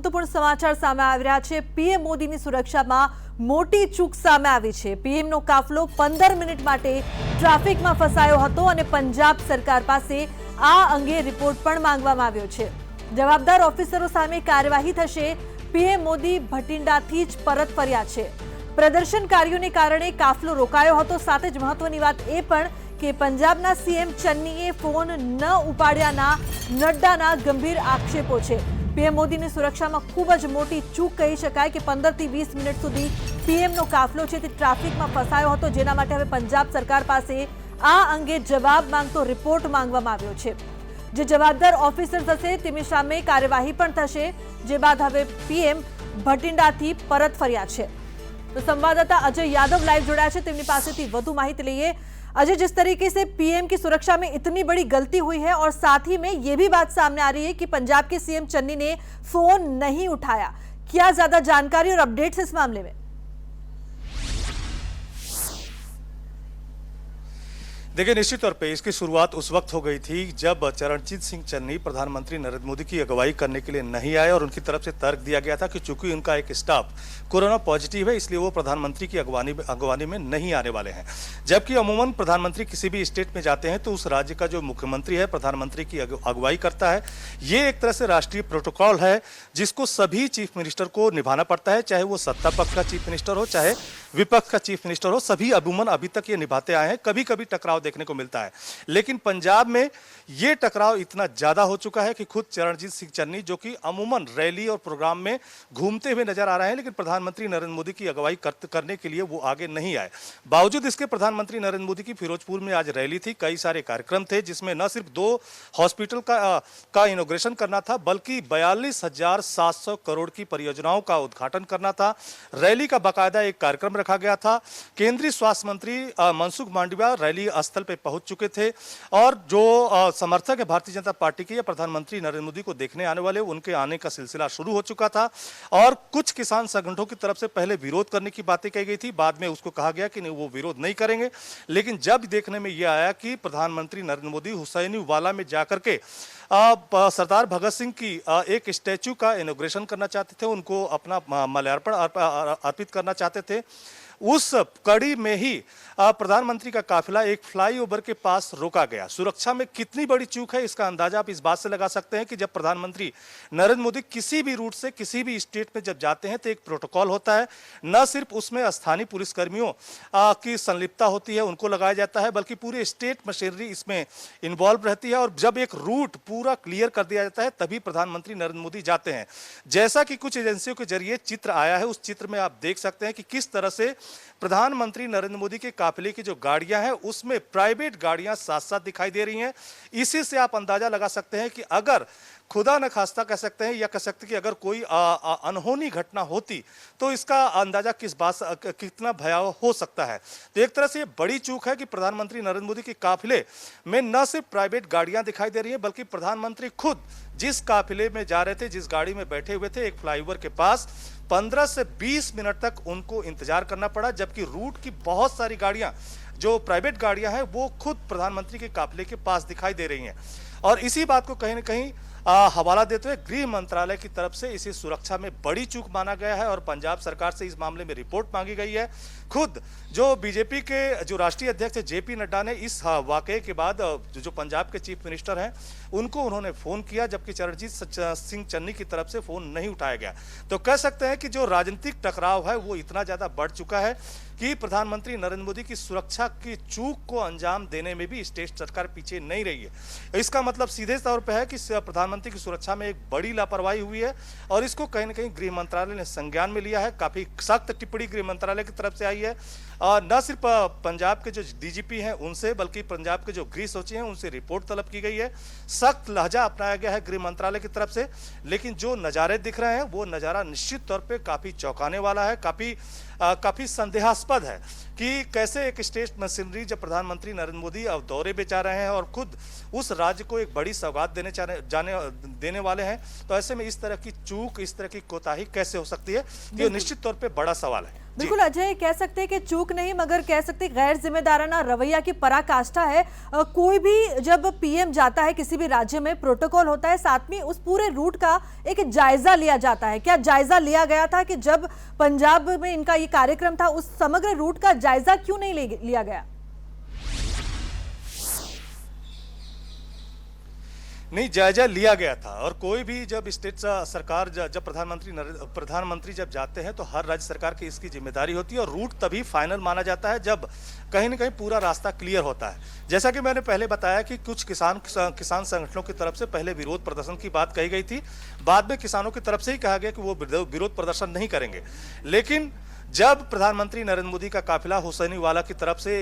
મહત્વપૂર્ણ સમાચાર સામે આવી રહ્યા છે। પીએમ મોદીની સુરક્ષામાં મોટી ચૂક સામે આવી છે। પીએમનો કાફલો 15 મિનિટ માટે ટ્રાફિકમાં ફસાયો હતો અને પંજાબ સરકાર પાસે આ અંગે રિપોર્ટ પણ માંગવામાં આવ્યો છે। જવાબદાર ઓફિસરો સામે કાર્યવાહી થશે। પીએમ મોદી ભટિંડાથી જ પરત ફર્યા છે। પ્રદર્શનકારીઓને કારણે કાફલો રોકાયો હતો। સાથે જ મહત્વની વાત એ પણ કે પંજાબના સીએમ ચન્નીએ ફોન ન ઉપાડ્યાના નડ્ડાના ગંભીર આક્ષેપો છે। પીએમ મોદીની સુરક્ષામાં ખૂબ જ મોટી ચૂક કહી શકાય કે 15 થી 20 મિનિટ સુધી પીએમનો કાફલો છે તે ટ્રાફિકમાં ફસાયો હતો, જેના માટે હવે પંજાબ સરકાર પાસે આ અંગે જવાબ માંગતો રિપોર્ટ માંગવામાં આવ્યો છે। જે જવાબદાર ઓફિસર્સ હશે તેમની સામે કાર્યવાહી પણ થશે, જે બાદ હવે પીએમ ભટિંડાથી પરત ફર્યા છે। तो संवाददाता अजय यादव लाइव जोड़ा है, તેમની પાસેથી વધુ માહિતી લઈએ। अजय, जिस तरीके से पीएम की सुरक्षा में इतनी बड़ी गलती हुई है और साथ ही में ये भी बात सामने आ रही है कि पंजाब के सीएम चन्नी ने फोन नहीं उठाया, क्या ज्यादा जानकारी और अपडेट्स इस मामले में? देखिए, निश्चित तौर पे इसकी शुरुआत उस वक्त हो गई थी जब चरणजीत सिंह चन्नी प्रधानमंत्री नरेंद्र मोदी की अगुवाई करने के लिए नहीं आए और उनकी तरफ से तर्क दिया गया था कि चूंकि उनका एक स्टाफ कोरोना पॉजिटिव है इसलिए वो प्रधानमंत्री की अगवानी में नहीं आने वाले हैं। जबकि अमूमन प्रधानमंत्री किसी भी स्टेट में जाते हैं तो उस राज्य का जो मुख्यमंत्री है प्रधानमंत्री की अगुवाई करता है। ये एक तरह से राष्ट्रीय प्रोटोकॉल है जिसको सभी चीफ मिनिस्टर को निभाना पड़ता है, चाहे वो सत्ता पक्ष का चीफ मिनिस्टर हो चाहे विपक्ष का चीफ मिनिस्टर हो। सभी अमूमन अभी तक ये निभाते आए हैं। कभी कभी टकराव देखने को मिलता है, लेकिन पंजाब में ये टकराव इतना ज्यादा हो चुका है कि खुद चरणजीत सिंह चन्नी, जो कि अमूमन रैली और प्रोग्राम में घूमते हुए नजर आ रहे हैं, लेकिन प्रधानमंत्री नरेंद्र मोदी की अगुवाई करने के लिए वो आगे नहीं आए। बावजूद इसके प्रधानमंत्री नरेंद्र मोदी की फिरोजपुर में आज रैली थी, कई सारे कार्यक्रम थे जिसमें न सिर्फ 2 हॉस्पिटल का इनॉग्रेशन करना था बल्कि 42,700 करोड़ की परियोजनाओं का उद्घाटन करना था। रैली का बाकायदा एक कार्यक्रम रखा गया था। केंद्रीय स्वास्थ्य मंत्री मनसुख मांडविया रैली स्थल पर पहुंच चुके थे और जो समर्थक है भारतीय जनता पार्टी के या प्रधानमंत्री नरेंद्र मोदी को देखने आने वाले, उनके आने का सिलसिला शुरू हो चुका था। और कुछ किसान संगठनों की तरफ से पहले विरोध करने की बातें कही गई थी, बाद में उसको कहा गया कि नहीं, वो विरोध नहीं करेंगे। लेकिन जब देखने में यह आया कि प्रधानमंत्री नरेंद्र मोदी हुसैनी वाला में जाकर के सरदार भगत सिंह की एक स्टैचू का इनॉग्रेशन करना चाहते थे, उनको अपना माल्यार्पण अर्पित करना चाहते थे, उस कड़ी में ही प्रधानमंत्री का काफिला एक फ्लाईओवर के पास रोका गया। सुरक्षा में कितनी बड़ी चूक है इसका अंदाजा आप इस बात से लगा सकते हैं कि जब प्रधानमंत्री नरेंद्र मोदी किसी भी रूट से किसी भी स्टेट में जब जाते हैं तो एक प्रोटोकॉल होता है। न सिर्फ उसमें स्थानीय पुलिसकर्मियों की संलिप्तता होती है, उनको लगाया जाता है, बल्कि पूरी स्टेट मशीनरी इसमें इन्वॉल्व रहती है। और जब एक रूट पूरा क्लियर कर दिया जाता है तभी प्रधानमंत्री नरेंद्र मोदी जाते हैं। जैसा कि कुछ एजेंसियों के जरिए चित्र आया है, उस चित्र में आप देख सकते हैं कि किस तरह से प्रधानमंत्री नरेंद्र मोदी के काफिले की जो गाड़ियां हैं उसमें प्राइवेट गाड़ियां साथ साथ दिखाई दे रही हैं। इसी से आप अंदाजा लगा सकते हैं कि अगर खुदा न खास्ता कह सकते हैं या कह सकते हैं कि अगर कोई अनहोनी घटना होती तो इसका अंदाजा किस बात कितना भयावह हो सकता है। तो एक तरह से ये बड़ी चूक है कि प्रधानमंत्री नरेंद्र मोदी के काफिले में न सिर्फ प्राइवेट गाड़ियां दिखाई दे रही हैं बल्कि प्रधानमंत्री खुद जिस काफिले में जा रहे थे, जिस गाड़ी में बैठे हुए थे, एक फ्लाईओवर के पास 15 से 20 मिनट तक उनको इंतजार करना पड़ा, जबकि रूट की बहुत सारी गाड़ियां जो प्राइवेट गाड़ियां हैं वो खुद प्रधानमंत्री के काफिले के पास दिखाई दे रही हैं। और इसी बात को कहीं ना कहीं हवाला देते हुए गृह मंत्रालय की तरफ से इसे सुरक्षा में बड़ी चूक माना गया है और पंजाब सरकार से इस मामले में रिपोर्ट मांगी गई है। खुद जो बीजेपी के जो राष्ट्रीय अध्यक्ष जेपी नड्डा ने इस वाकये के बाद जो पंजाब के चीफ मिनिस्टर हैं उनको उन्होंने फोन किया, जबकि चरणजीत सिंह चन्नी की तरफ से फोन नहीं उठाया गया। तो कह सकते हैं कि जो राजनीतिक टकराव है वो इतना ज्यादा बढ़ चुका है कि प्रधानमंत्री नरेंद्र मोदी की सुरक्षा की चूक को अंजाम देने में भी स्टेट सरकार पीछे नहीं रही है। इसका मतलब सीधे तौर पर है कि प्रधानमंत्री की सुरक्षा में एक बड़ी लापरवाही हुई है और इसको कहीं ना कहीं गृह मंत्रालय ने संज्ञान में लिया है। काफी सख्त टिप्पणी गृह मंत्रालय की तरफ से आई है और न सिर्फ पंजाब के जो डीजीपी हैं उनसे बल्कि पंजाब के जो गृह सचिव हैं उनसे रिपोर्ट तलब की गई है। सख्त लहजा अपनाया गया है गृह मंत्रालय की तरफ से, लेकिन जो नज़ारे दिख रहे हैं वो नज़ारा निश्चित तौर पे काफ़ी चौंकाने वाला है, काफ़ी संदेहास्पद है कि कैसे एक स्टेट मशीनरी जब प्रधानमंत्री नरेंद्र मोदी अब दौरे पे जा रहे हैं और खुद उस राज्य को एक बड़ी सौगात देने वाले हैं, तो ऐसे में इस तरह की चूक, इस तरह की कोताही कैसे हो सकती है, ये निश्चित तौर पे बड़ा सवाल है। बिल्कुल अजय, कह सकते हैं कि चूक नहीं मगर कह सकते गैर जिम्मेदाराना रवैया की पराकाष्ठा है। कोई भी जब पीएम जाता है किसी भी राज्य में, प्रोटोकॉल होता है, साथ में उस पूरे रूट का एक जायजा लिया जाता है। क्या जायजा लिया गया था कि जब पंजाब में इनका ये कार्यक्रम था उस समग्र रूट का जायजा क्यों नहीं लिया गया? नहीं, जायजा लिया गया था। और कोई भी जब स्टेट सरकार जब प्रधानमंत्री जब जाते हैं तो हर राज्य सरकार की इसकी जिम्मेदारी होती है और रूट तभी फाइनल माना जाता है जब कहीं ना कहीं पूरा रास्ता क्लियर होता है। जैसा कि मैंने पहले बताया कि कुछ किसान संगठनों की तरफ से पहले विरोध प्रदर्शन की बात कही गई थी, बाद में किसानों की तरफ से ही कहा गया कि वो विरोध प्रदर्शन नहीं करेंगे। लेकिन जब प्रधानमंत्री नरेंद्र मोदी का काफिला हुसैनी वाला की तरफ से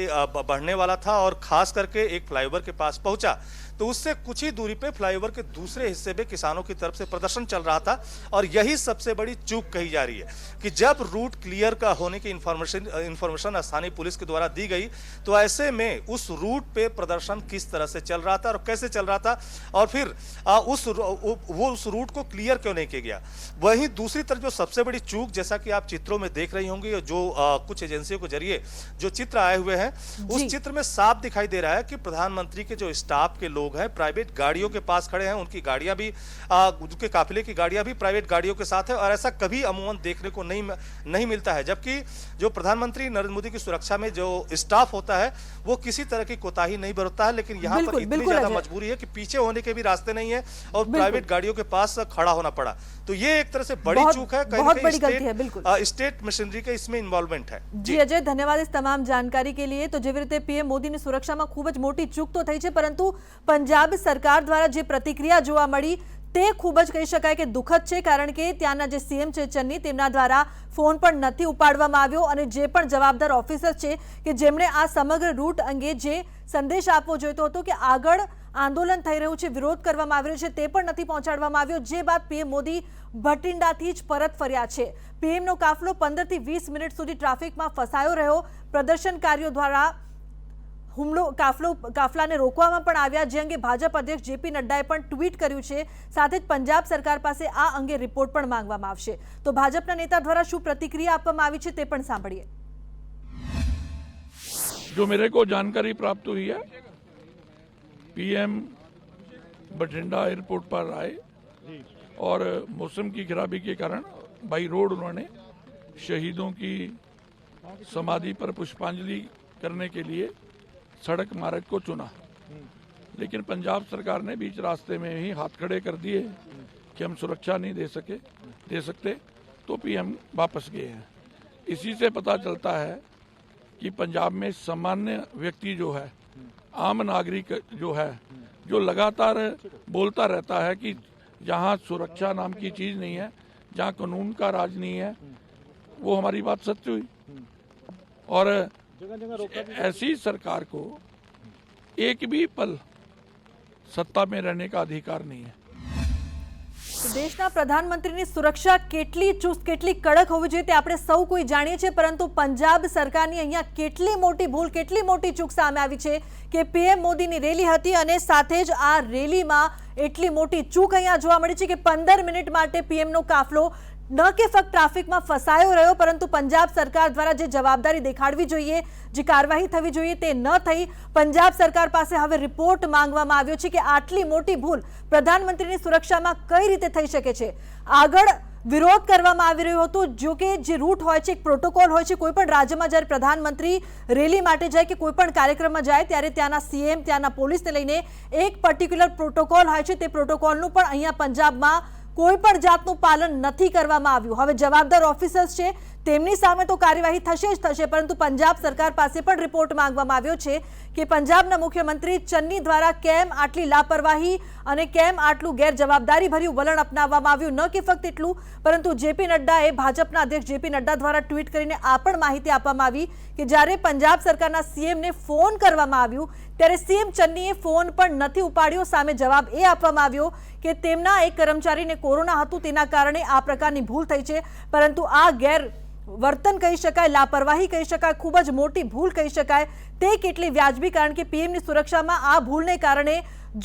बढ़ने वाला था और खास करके एक फ्लाईओवर के पास पहुंचा तो उससे कुछ ही दूरी पे फ्लाईओवर के दूसरे हिस्से में किसानों की तरफ से प्रदर्शन चल रहा था। और यही सबसे बड़ी चूक कही जा रही है कि जब रूट क्लियर का होने की इंफॉर्मेशन स्थानीय पुलिस के द्वारा दी गई तो ऐसे में उस रूट पे प्रदर्शन किस तरह से चल रहा था और कैसे चल रहा था और फिर उस रूट को क्लियर क्यों नहीं किया गया। वहीं दूसरी तरफ जो सबसे बड़ी चूक, जैसा कि आप चित्रों में देख रही होंगी, जो कुछ एजेंसियों के जरिए जो चित्र आए हुए हैं उस चित्र में साफ दिखाई दे रहा है कि प्रधानमंत्री के जो स्टाफ के लोग हैं प्राइवेट गाड़ियों के पास खड़े हैं। उनकी गाड़ियां भी उनके काफिले की गाड़ियां भी प्राइवेट गाड़ियों के साथ है और ऐसा कभी अमूमन देखने को नहीं मिलता है। जबकि जो प्रधानमंत्री नरेंद्र मोदी की सुरक्षा में जो स्टाफ होता है वो किसी तरह की कोताही नहीं बरतता है। लेकिन यहाँ पर इतनी ज्यादा मजबूरी है कि पीछे होने के भी रास्ते नहीं है और प्राइवेट गाड़ियों के पास खड़ा होना पड़ा। तो ये एक तरह से बड़ी चूक है, बहुत बड़ी गलती है। बिल्कुल स्टेट मशीनरी का इसमें इन्वॉल्वमेंट है। जी अजय, धन्यवाद इस तमाम जानकारी के लिए। तो જેવી રીતે પીએમ મોદીની સુરક્ષામાં ખૂબ જ મોટી ચૂક તો થઈ છે, પરંતુ પંજાબ સરકાર દ્વારા જે પ્રતિક્રિયા જોવા મળી તે ખૂબ જ કહી શકાય કે દુઃખદ છે, કારણ કે ત્યાંના જે સીએમ છે ચન્ની તેમના દ્વારા ફોન પણ નથી ઉપાડવામાં આવ્યો અને જે પણ જવાબદાર ઓફિસર છે કે જેમણે આ સમગ્ર રૂટ અંગે જે સંદેશ આપવો જોઈતો હતો કે આગળ આંદોલન થઈ રહ્યું છે, વિરોધ કરવામાં આવી રહ્યો છે, તે પણ નથી પહોંચાડવામાં આવ્યો। જે બાદ પીએમ મોદી ભટિંડાથી જ પરત ફર્યા છે। પીએમનો કાફલો 15 થી 20 મિનિટ સુધી ટ્રાફિકમાં ફસાયો રહ્યો। પ્રદર્શનકારીઓ દ્વારા હુમલો કાફલાને રોકવામાં પણ આવ્યા, જે અંગે ભાજપ અધ્યક્ષ જેપી નડ્ડાએ પણ ટ્વીટ કર્યું છે। સાથે જ પંજાબ સરકાર પાસે આ અંગે રિપોર્ટ પણ માંગવામાં આવશે। તો ભાજપના नेता દ્વારા શું प्रतिक्रिया આપવામાં આવી છે તે પણ સાંભળીએ। जो मेरे को जानकारी प्राप्त हुई है, पीएम बठिंडा एयरपोर्ट पर आए और मौसम की खराबी के कारण बाई रोड उन्होंने शहीदों की समाधि पर पुष्पांजलि करने के लिए सड़क मार्ग को चुना। लेकिन पंजाब सरकार ने बीच रास्ते में ही हाथ खड़े कर दिए कि हम सुरक्षा नहीं दे सकते, तो पीएम वापस गए हैं। इसी से पता चलता है कि पंजाब में सामान्य व्यक्ति जो है, आम नागरिक जो है, जो लगातार बोलता रहता है कि जहाँ सुरक्षा नाम की चीज़ नहीं है, जहाँ कानून का राज नहीं है, वो हमारी बात सत्य हुई। और ऐसी सरकार को एक भी पल सत्ता में रहने का अधिकार नहीं है। દેશના પ્રધાનમંત્રીની સુરક્ષા કેટલી ચુસ્ત કેટલી કડક હોવી જોઈએ તે આપણે સૌ કોઈ જાણીએ છીએ, પરંતુ પંજાબ સરકારની અહીંયા કેટલી મોટી ભૂલ કેટલી મોટી ચૂક સામે આવી છે કે પીએમ મોદીની રેલી હતી અને સાથે જ આ રેલીમાં એટલી મોટી ચૂક અહીંયા જોવા મળી છે કે 15 મિનિટ માટે પીએમનો કાફલો ન કે ફક્ત ટ્રાફિકમાં ફસાયો રહ્યો, પરંતુ પંજાબ સરકાર દ્વારા જે જવાબદારી દેખાડવી જોઈએ, જે કાર્યવાહી થવી જોઈએ તે ન થઈ। પંજાબ સરકાર પાસે હવે રિપોર્ટ માંગવામાં આવ્યો છે કે આટલી મોટી ભૂલ પ્રધાનમંત્રીની સુરક્ષામાં કઈ રીતે થઈ શકે છે। આગળ વિરોધ કરવામાં આવી રહ્યો હતો, જો કે જે રૂટ હોય છે, એક પ્રોટોકોલ હોય છે, કોઈ પણ રાજ્યમાં જ્યારે પ્રધાનમંત્રી રેલી માટે જાય કે કોઈ પણ કાર્યક્રમમાં જાય ત્યારે ત્યાંના સીએમ ત્યાંના પોલીસને લઈને એક પર્ટિક્યુલર પ્રોટોકોલ હોય છે, તે પ્રોટોકોલનું પણ અહીંયા પંજાબમાં કોઈ પણ જાતનું પાલન નથી કરવામાં આવ્યું। હવે જવાબદાર ઓફિસર્સ છે તેમની સામે તો કાર્યવાહી થશે જ થશે, પરંતુ પંજાબ સરકાર પાસે પણ રિપોર્ટ માંગવામાં આવ્યો છે કે પંજાબના મુખ્યમંત્રી ચન્ની દ્વારા કેમ આટલી લાપરવાહી અને કેમ આટલું ગેરજવાબદારીભર્યું વલણ અપનાવવામાં આવ્યું। ન કે ફક્ત એટલું, પરંતુ જેપી નડ્ડાએ ભાજપના અધ્યક્ષ જેપી નડ્ડા દ્વારા ટ્વીટ કરીને આ પણ માહિતી આપવામાં આવી કે જ્યારે પંજાબ સરકારના સીએમને ફોન કરવામાં આવ્યું ત્યારે સીએમ ચન્નીએ ફોન પણ નથી ઉપાડ્યો। સામે જવાબ એ આપવામાં આવ્યો કે તેમના એક કર્મચારીને કોરોના હતું, તેના કારણે આ પ્રકારની ભૂલ થઈ છે, પરંતુ આ વર્તન કહી શકાય, લાપરવાહી કહી શકાય, ખૂબ જ મોટી ભૂલ કહી શકાય। તે કેટલી વ્યાજબી, કારણ કે પીએમની સુરક્ષામાં આ ભૂલને કારણે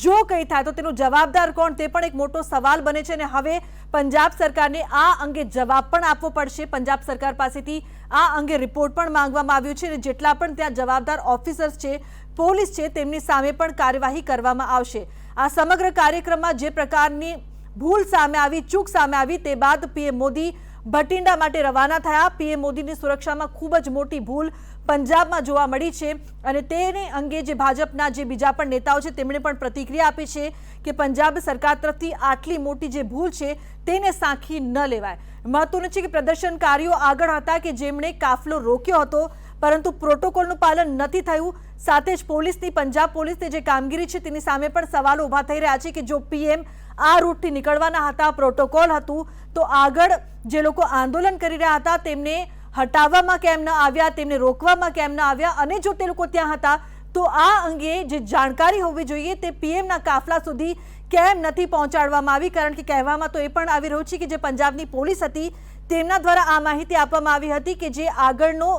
જો કંઈ થાય તો તેનો જવાબદાર કોણ તે પણ એક મોટો સવાલ બને છે। અને હવે પંજાબ સરકારને આ અંગે જવાબ પણ આપવો પડશે। પંજાબ સરકાર પાસેથી આ અંગે રિપોર્ટ પણ માંગવામાં આવ્યો છે અને જેટલા પણ ત્યાં જવાબદાર ઓફિસર્સ છે, પોલીસ છે, તેમની સામે પણ કાર્યવાહી કરવામાં આવશે। આ સમગ્ર કાર્યક્રમમાં જે પ્રકારની ભૂલ સામે આવી, ચૂક સામે આવી, તે બાદ પીએમ મોદી ભટિંડા માટે રવાના થયા। પીએમ મોદીની સુરક્ષામાં ખૂબ જ મોટી ભૂલ પંજાબમાં જોવા મળી છે અને તેને અંગે જે ભાજપના જે બીજા પણ નેતાઓ છે તેમણે પણ પ્રતિક્રિયા આપી છે કે પંજાબ સરકાર તરફથી આટલી મોટી જે ભૂલ છે તેને સાંખી ન લેવાય। મહત્વનું છે કે પ્રદર્શનકારીઓ આગળ હતા કે જેમણે કાફલો રોક્યો હતો, પરંતુ પ્રોટોકોલનું પાલન નથી થયું। સાથે જ પોલીસની, પંજાબ પોલીસની જે કામગીરી છે તેની સામે પણ સવાલો ઊભા થઈ રહ્યા છે કે જો પીએમ આ રૂટથી નીકળવાના હતા, પ્રોટોકોલ હતું, તો આગળ જે લોકો આંદોલન કરી રહ્યા હતા તેમને હટાવવામાં કેમ ન આવ્યા, તેમને રોકવામાં કેમ ન આવ્યા, અને જો તે લોકો ત્યાં હતા તો આ અંગે જે જાણકારી હોવી જોઈએ તે પીએમના કાફલા સુધી કેમ નથી પહોંચાડવામાં આવી। કારણ કે કહેવામાં તો એ પણ આવી રહ્યું છે કે જે પંજાબની પોલીસ હતી તેમના દ્વારા આ માહિતી આપવામાં આવી હતી કે જે આગળનો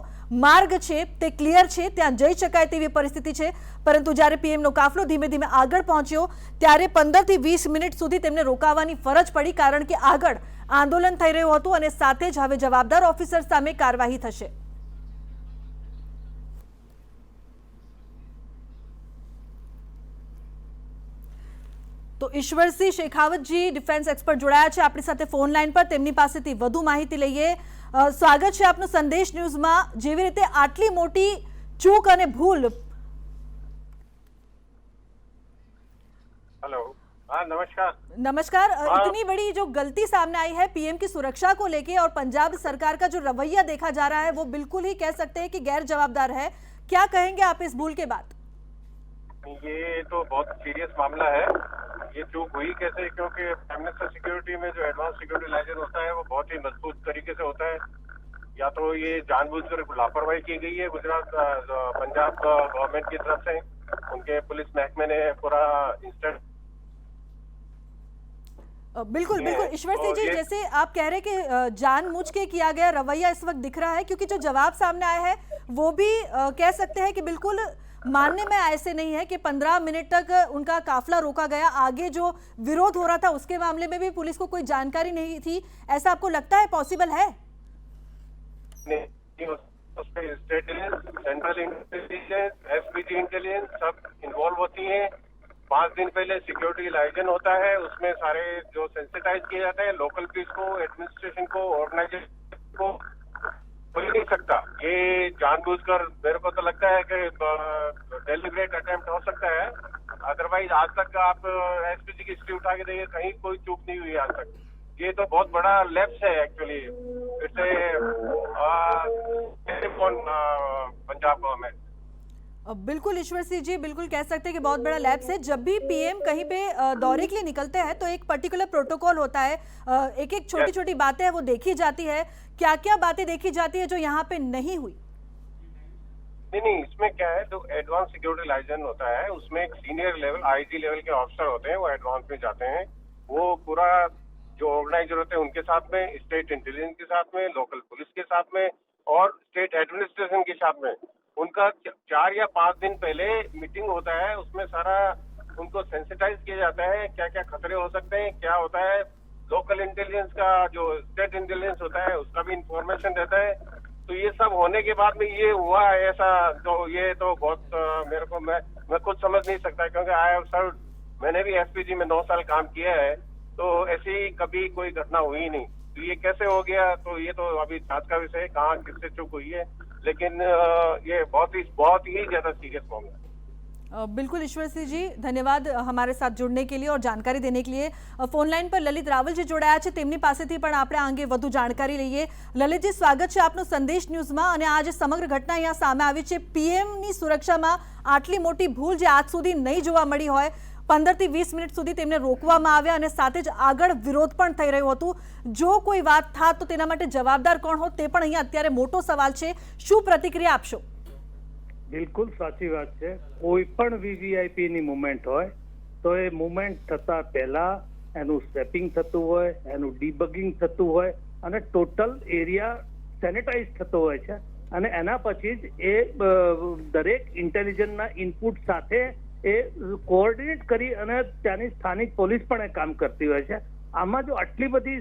માર્ગ છે તે ક્લિયર છે, ત્યાં જઈ શકાય તેવી પરિસ્થિતિ છે, પરંતુ જ્યારે પીએમનો કાફલો ધીમે ધીમે આગળ પહોંચ્યો ત્યારે 15 થી 20 મિનિટ સુધી તેમને રોકાવાની ફરજ પડી, કારણ કે આગળ આંદોલન થઈ રહ્યું હતું અને સાથે જ હવે જવાબદાર ઓફિસર સામે કાર્યવાહી થશે। તો ઈશ્વરસિંહ શેખાવતજી ડિફેન્સ એક્સપર્ટ જોડાયા છે આપણી સાથે ફોન લાઈન પર, તેમની પાસેથી વધુ માહિતી લઈએ। સ્વાગત છે આપનું સંદેશ ન્યૂઝમાં। જેવી રીતે આટલી મોટી ચૂક અને ભૂલ। हेलो, हाँ नमस्कार। नमस्कार। इतनी बड़ी जो गलती सामने आई है पीएम की सुरक्षा को लेके और पंजाब सरकार का जो रवैया देखा जा रहा है वो बिल्कुल ही कह सकते हैं कि गैर जवाबदार है। क्या कहेंगे आप इस भूल के बाद? ये तो बहुत सीरियस मामला है। ये चूक हुई कैसे? क्योंकि प्राइम मिनिस्टर सिक्योरिटी में जो एडवांस सिक्योरिटी लाइसेंस होता है वो बहुत ही मजबूत तरीके से होता है। या तो ये जानबूझकर लापरवाही की गई है गुजरात पंजाब गवर्नमेंट की तरफ से, उनके पुलिस महकमे ने पूरा इंस्टेंट। बिल्कुल बिल्कुल ईश्वर सिंह जी, जैसे आप कह रहे कि जानबूझ के किया गया रवैया इस वक्त दिख रहा है, क्योंकि जो जवाब सामने आया है वो भी कह सकते हैं कि बिल्कुल मानने में ऐसे नहीं है कि 15 मिनट तक उनका काफिला रोका गया। आगे जो विरोध हो रहा था उसके मामले में भी पुलिस को कोई जानकारी नहीं थी, ऐसा आपको लगता है पॉसिबल है? State central intelligence, SPG intelligence सब इन्वॉल्व होती हैं। 5 दिन पहले सिक्योरिटी लाइसेंस होता है, उसमें सारे जो सेंसिटाइज किए जाते हैं, लोकल पुलिस को, एडमिनिस्ट्रेशन को, ऑर्गेनाइजेशन को, हो ही नहीं सकता। ये जानबूझकर मेरे को तो लगता है कि डेलिब्रेट अटेम्प्ट हो सकता है। अदरवाइज आज तक आप एसपीजी की हिस्ट्री उठा के देखिए, कहीं कोई चूक नहीं हुई आज तक। ये तो बहुत बड़ा लैप्स है एक्चुअली। It's Punjab government. बिल्कुल ईश्वर सिंह जी, बिल्कुल कह सकते हैं कि बहुत बड़ा लैप्स है। जब भी पीएम कहीं पे दौरे के लिए निकलते हैं तो एक पर्टिकुलर प्रोटोकॉल होता है, एक एक छोटी छोटी बातें हैं वो देखी जाती है। क्या क्या बातें देखी जाती है जो यहाँ पे नहीं हुई? नहीं, इसमें क्या है, जो एडवांस सिक्योरिटी लाइसेंस होता है उसमें एक सीनियर लेवल आईजी लेवल के ऑफिसर होते हैं, वो एडवांस में जाते हैं। वो पूरा जो ऑर्गेनाइजर होते हैं उनके साथ में, स्टेट इंटेलिजेंस के साथ में, लोकल पुलिस के साथ में और स्टेट एडमिनिस्ट्रेशन के साथ में उनका 4 या 5 दिन पहले मीटिंग होता है। उसमें सारा उनको सेंसिटाइज किया जाता है, क्या क्या खतरे हो सकते हैं, क्या होता है। लोकल इंटेलिजेंस का जो स्टेट इंटेलिजेंस होता है उसका भी इंफॉर्मेशन रहता है। तो ये सब होने के बाद में ये हुआ है ऐसा, तो ये तो बहुत मेरे को मैं कुछ समझ नहीं सकता, क्योंकि आई हैव सर्व्ड, मैंने भी एसपीजी में 9 साल काम किया है, तो ऐसी कभी कोई घटना हुई नहीं। तो ये कैसे हो गया, तो ये तो अभी जांच का विषय है, कहाँ किससे चूक हुई है, लेकिन ये बहुत ही ज्यादा सीरियस मामला है। बिल्कुल ईश्वर सिंह जी, धन्यवाद हमारे साथ जुड़ने के लिए और जानकारी देने के लिए। फोन लाइन पर ललित रावल जी જોડાયા છે, તેમની પાસેથી પણ આપણે આ અંગે વધુ જાણકારી લઈએ। લલિતજી, સ્વાગત છે આપનું સંદેશ ન્યૂઝમાં। અને આ જે સમગ્ર ઘટના અહીંયા સામે આવી છે, પીએમની સુરક્ષામાં આટલી મોટી ભૂલ જે આજ સુધી નહીં જોવા મળી હોય, 15 થી 20 મિનિટ સુધી તેમને રોકવામાં આવ્યા અને સાથે જ આગળ વિરોધ પણ થઈ રહ્યો હતો। જો કોઈ વાત થાત તો તેના માટે જવાબદાર કોણ હોત, તે પણ અહીંયા અત્યારે મોટો સવાલ છે। શું પ્રતિક્રિયા આપશો? બિલકુલ સાચી વાત છે। કોઈ પણ વીવીઆઈપી ની મુવમેન્ટ હોય તો એ મુવમેન્ટ થતા પહેલા એનું સ્ટેપિંગ થતું હોય, એનું ડીબગિંગ થતું હોય અને ટોટલ એરિયા સેનેટાઇઝ થતો હોય છે અને એના પછી જ એ દરેક ઇન્ટેલિજન્સના ઇનપુટ સાથે એ કોઓર્ડિનેટ કરી અને ત્યાંની સ્થાનિક પોલીસ પણ એ કામ કરતી હોય છે। આમાં જો આટલી બધી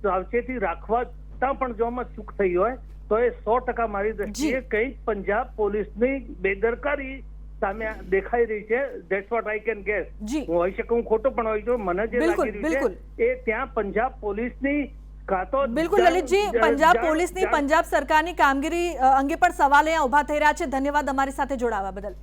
સાવચેતી રાખવા પણ જો આમાં ચૂક થઈ હોય તો એ 100% મારી દ્રષ્ટિએ કંઈક પંજાબ પોલીસની બેદરકારી સામે દેખાઈ રહી છે. That's what I can guess. જી. હું હોઈ શકું, હું ખોટો પણ હોઈ શકું, મને જે બિલકુલ, લાગી રહ્યું છે એ ત્યાં પંજાબ પોલીસની કાં તો બિલકુલ લલિતજી, પંજાબ પોલીસની પંજાબ સરકારની કામગીરી અંગે પણ સવાલ અહીંયા ઉભા થઈ રહ્યા છે. ધન્યવાદ અમારી સાથે જોડાવા બદલ.